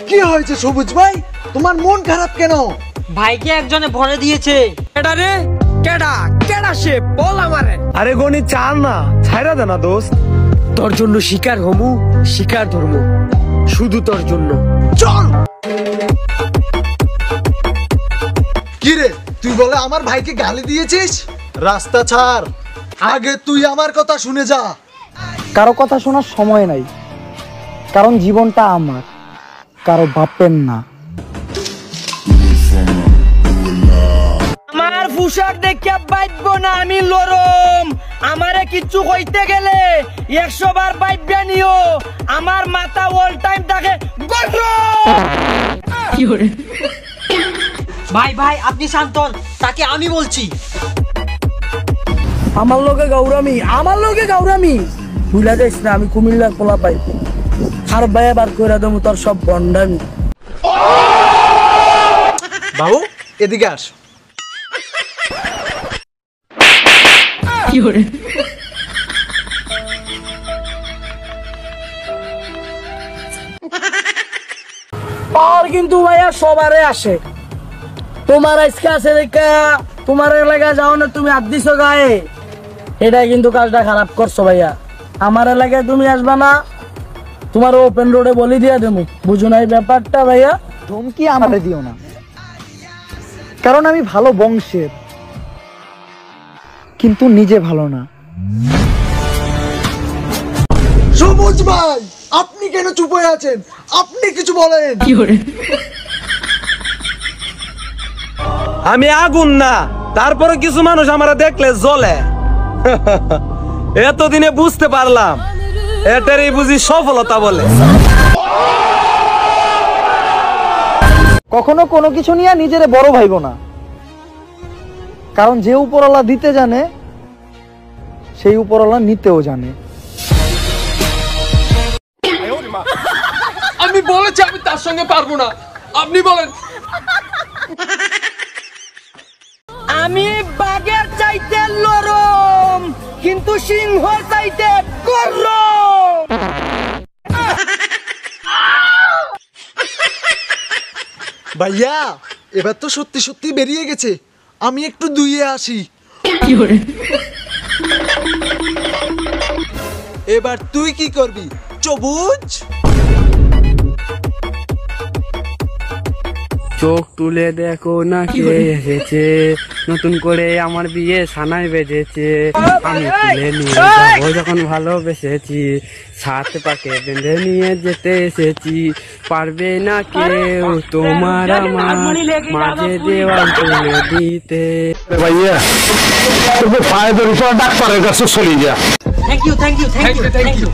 কি হয়েছে সবুজ ভাই, তোমার মন খারাপ কেন? ভাইকে একজনে ভরে দিয়েছে। কেডা রে? কেডা কেডা সে বল আমারে। আরে গনি চার না, ছাইরা দে না দোস্ত। তোর জন্য শিকার হমু, শিকার ধর্ম, শুধু তোর জন্য। চল। কি রে, তুই বলে আমার ভাইকে গালি দিয়েছিস? রাস্তা ছাড়, আগে তুই আমার কথা শুনে যা। কারো কথা শোনার সময় নাই, কারণ জীবনটা আমার, কারো বাপের না। আমার পোশাক দেখে বাইবো না আমি লরম। আমারে কিচ্ছু কইতে গেলে 100 বার বাইবা নিও। আমার মাথা অল টাইম থাকে গরম। ভাই ভাই আপনি শান্ত হন, তাকে আমি বলছি। আমার লোকে গৌরামি, আমার লোকে গৌরামি ভুলা যাইস না, আমি কুমিল্লার পোলা পাই। আর ভাইয়া বার করে দেবো তোর সব বন্ডামি। বাবু এদিকে আস। পাওয়ার কিন্তু ভাইয়া সবারে আসে। তোমার আজকে আছে দেখা তোমার এলাকায় যাও না, তুমি হাত দিছো গায়ে, এটা কিন্তু কাজটা খারাপ করছো ভাইয়া। আমার এলাকায় তুমি আসবা না, তোমার ওপেন রোডে বলি দিয়া দেবো, বুঝো না এই ব্যাপারটা ভাইয়া। ধমকি আমারে দিও না, কারণ আমি ভালো বংশের, কিন্তু নিজে ভালো না। সবুজ ভাই আপনি কেন চুপ হয়ে আছেন? আপনি কিছু বলেন। আমি আগুন না, তারপরে কিছু মানুষ আমারে দেখলে জ্বলে। এতদিনে বুঝতে পারলাম এটারই বুঝি সফলতা বলে। কখনো কোনো কিছু নিয়ে নিজেরে বড় ভাইবো না, কারণ যে উপরওয়ালা দিতে জানে সেই উপরওয়ালা নিতেও জানে। আমি বলেছি আমি তার সঙ্গে পারবো না, আপনি বলেন। আমি বাঘের চাইতে লরম, কিন্তু সিংহ চাইতে গরম। ভাইয়া এবার তো সত্যি সত্যি বেরিয়ে গেছে, আমি একটু ধুয়ে আসি। এবার তুই কি করবি সবুজ? চোখ তুলে দেখো না কে এসেছে, নতুন করে আমার বিয়ে সানাই বেজেছে। আমি তুলে নিয়ে যাবো যখন ভালোবেসেছি, সাথে পাকে বেঁধে নিয়ে যেতে এসেছি। পারবে না কেউ তোমার আমার মাঝে দেওয়াল তুলে দিতে। ভাইয়া তুমি ফায়দার উপর ডাক্তারের কাছে চলে যা। Thank you thank you thank you thank you.